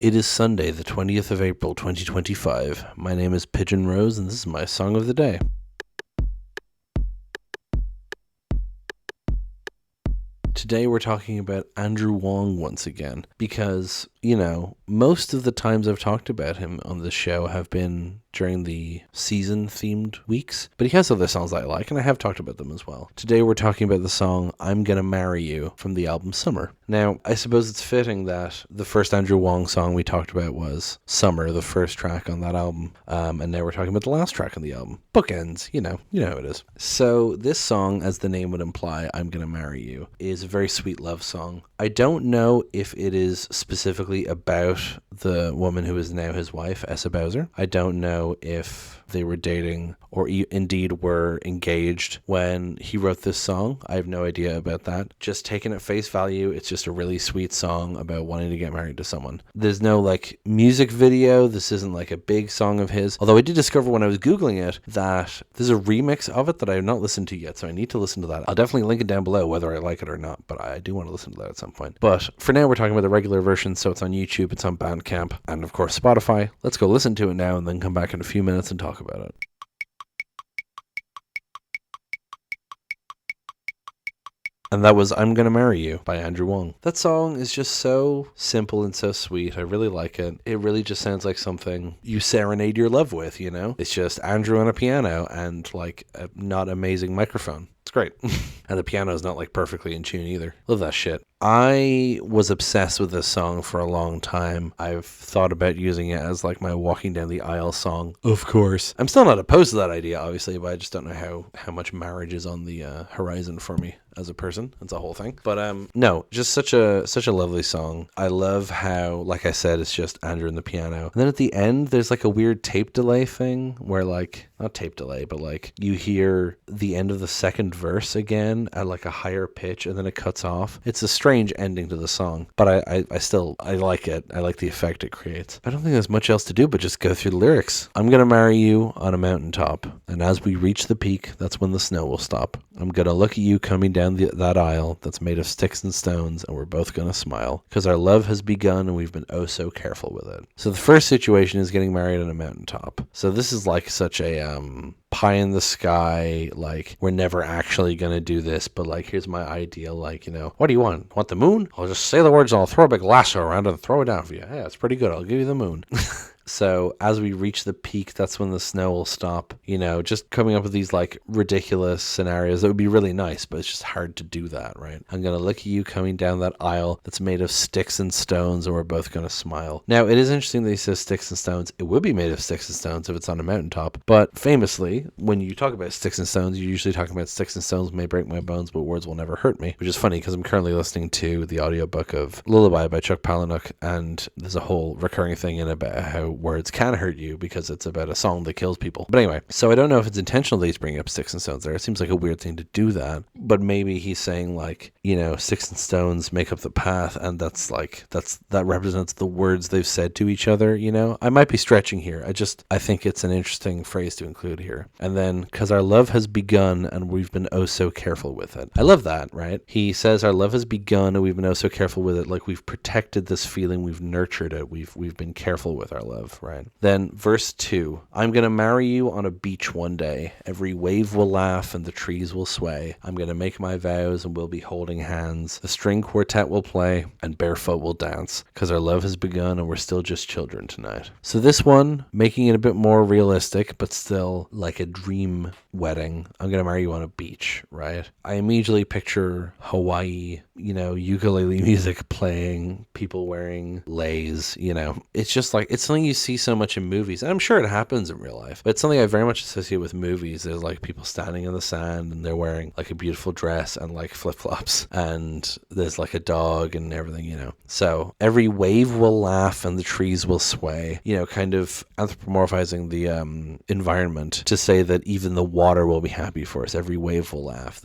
It is Sunday, the 20th of April, 2025. My name is Pigeon Rose, and this is my song of the day. Today we're talking about Andrew Huang once again, because, most of the times I've talked about him on this show have been during the season-themed weeks, but he has other songs I like, and I have talked about them as well. Today we're talking about the song I'm Gonna Marry You from the album Summer. Now, I suppose it's fitting that the first Andrew Huang song we talked about was Summer, the first track on that album, and now we're talking about the last track on the album. Bookends, you know how it is. So this song, as the name would imply, I'm Gonna Marry You, is a very sweet love song. I don't know if it is specifically about the woman who is now his wife, Essa Bowser. I don't know if they were dating or indeed were engaged when he wrote this song. I have no idea about that. Just taken at face value, it's just a really sweet song about wanting to get married to someone. There's no music video. This isn't a big song of his. Although I did discover when I was Googling it that there's a remix of it that I have not listened to yet, so I need to listen to that. I'll definitely link it down below whether I like it or not, but I do want to listen to that at some point. But for now, we're talking about the regular version, so it's on YouTube, it's on Bandcamp, and of course Spotify. Let's go listen to it now and then come back in a few minutes and talk about it. And that was I'm Gonna Marry You by Andrew Huang. That song is just so simple and so sweet. I really like it. It really just sounds like something you serenade your love with, It's just Andrew on a piano and a not amazing microphone. It's great. And the piano is not perfectly in tune either. Love that shit. I was obsessed with this song for a long time. I've thought about using it as my walking down the aisle song. Of course. I'm still not opposed to that idea, obviously, but I just don't know how much marriage is on the horizon for me as a person. It's a whole thing. But no, just such a lovely song. I love how, like I said, it's just Andrew and the piano. And then at the end, there's a weird tape delay thing where not tape delay, but you hear the end of the second verse again at a higher pitch and then it cuts off. It's a strange ending to the song, but I like it. I like the effect it creates. I don't think there's much else to do but just go through the lyrics. I'm gonna marry you on a mountaintop, and as we reach the peak, that's when the snow will stop. I'm gonna look at you coming down that aisle that's made of sticks and stones, and we're both gonna smile, because our love has begun and we've been oh so careful with it. So the first situation is getting married on a mountaintop. So this is such a pie in the sky, we're never actually gonna do this, but here's my ideal, what do you want? Want the moon? I'll just say the words and I'll throw a big lasso around and throw it down for you. Yeah, it's pretty good. I'll give you the moon. So as we reach the peak, that's when the snow will stop. Just coming up with these ridiculous scenarios that would be really nice, but it's just hard to do that, right? I'm gonna look at you coming down that aisle that's made of sticks and stones, and we're both gonna smile. Now, it is interesting that he says sticks and stones. It would be made of sticks and stones if it's on a mountaintop, but famously, when you talk about sticks and stones, you're usually talking about sticks and stones may break my bones, but words will never hurt me, which is funny because I'm currently listening to the audiobook of Lullaby by Chuck Palahniuk, and there's a whole recurring thing in it about how words can hurt you because it's about a song that kills people. But anyway, so I don't know if it's intentional that he's bringing up sticks and stones there. It seems like a weird thing to do that, but maybe he's saying sticks and stones make up the path, and that represents the words they've said to each other. I might be stretching here. I think it's an interesting phrase to include here. And then, because our love has begun and we've been oh so careful with it. I love that, right? He says our love has begun and we've been oh so careful with it. We've protected this feeling, we've nurtured it, we've been careful with our love, right? Then verse 2, I'm gonna marry you on a beach one day. Every wave will laugh and the trees will sway. I'm gonna make my vows and we'll be holding hands. The string quartet will play and barefoot will dance, because our love has begun and we're still just children tonight. So this one, making it a bit more realistic, but still like a dream wedding. I'm gonna marry you on a beach, right? I immediately picture Hawaii, ukulele music playing, people wearing leis, It's just it's something you see so much in movies, and I'm sure it happens in real life, but it's something I very much associate with movies. There's people standing in the sand and they're wearing a beautiful dress and flip-flops, and there's a dog and everything, So every wave will laugh and the trees will sway, kind of anthropomorphizing the environment to say that even the water will be happy for us. Every wave will laugh.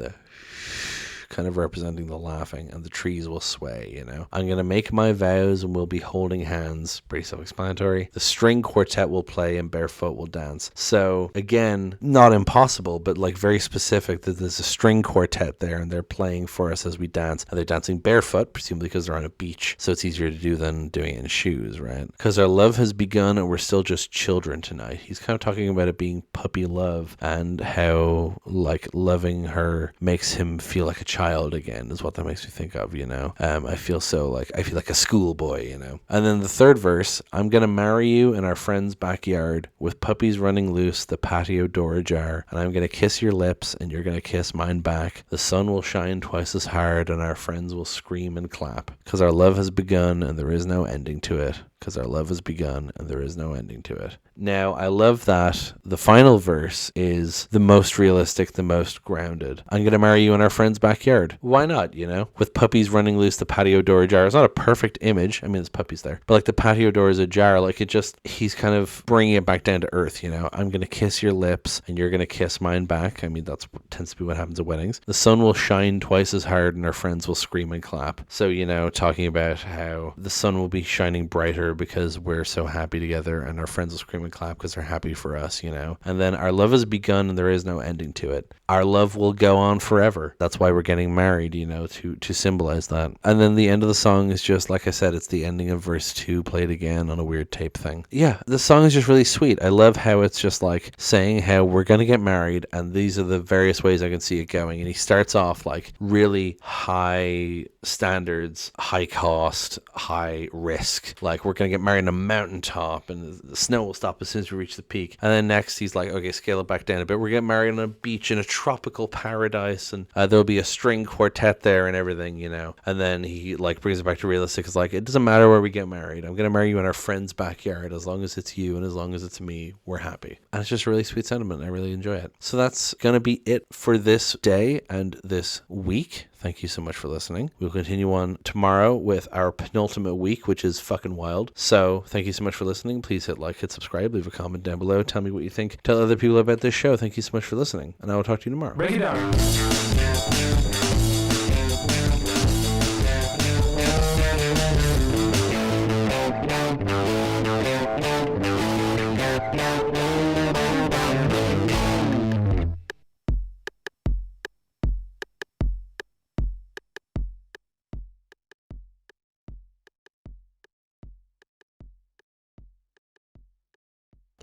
kind of representing the laughing, and the trees will sway, I'm going to make my vows and we'll be holding hands. Pretty self-explanatory. The string quartet will play and barefoot will dance. So again, not impossible, but like very specific that there's a string quartet there and they're playing for us as we dance. And they're dancing barefoot, presumably because they're on a beach. So it's easier to do than doing it in shoes, right? Because our love has begun and we're still just children tonight. He's kind of talking about it being puppy love and how like loving her makes him feel like a child again is what that makes me think of, I feel like a schoolboy, And then the third verse, I'm going to marry you in our friend's backyard with puppies running loose, the patio door ajar, and I'm going to kiss your lips and you're going to kiss mine back. The sun will shine twice as hard and our friends will scream and clap because our love has begun and there is no ending to it. Because our love has begun and there is no ending to it. Now, I love that the final verse is the most realistic, the most grounded. I'm going to marry you in our friend's backyard. Why not, With puppies running loose, the patio door ajar. It's not a perfect image. I mean, there's puppies there. But like the patio door is ajar. Like he's kind of bringing it back down to earth, I'm going to kiss your lips and you're going to kiss mine back. I mean, that's what tends to be what happens at weddings. The sun will shine twice as hard and our friends will scream and clap. So, talking about how the sun will be shining brighter because we're so happy together and our friends will scream and clap because they're happy for us, And then our love has begun and there is no ending to it. Our love will go on forever. That's why we're getting married, to symbolize that. And then the end of the song is just, like I said, it's the ending of verse 2 played again on a weird tape thing. Yeah, the song is just really sweet. I love how it's just like saying how we're going to get married and these are the various ways I can see it going. And he starts off like really high standards, high cost, high risk. Like we're going to get married on a mountaintop and the snow will stop as soon as we reach the peak. And then next he's like, okay, scale it back down a bit. We're getting married on a beach in a tropical paradise and there'll be a string quartet there and everything, And then he like brings it back to realistic. It's like, it doesn't matter where we get married. I'm going to marry you in our friend's backyard. As long as it's you and as long as it's me, we're happy. And it's just a really sweet sentiment. I really enjoy it. So that's going to be it for this day and this week. Thank you so much for listening. We'll continue on tomorrow with our penultimate week, which is fucking wild. So thank you so much for listening. Please hit like, hit subscribe, leave a comment down below. Tell me what you think. Tell other people about this show. Thank you so much for listening. And I will talk to you tomorrow. Break it down.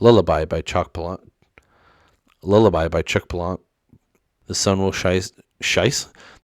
Lullaby by Chuck Palahniuk. Lullaby by Chuck Palahniuk. The sun will shice.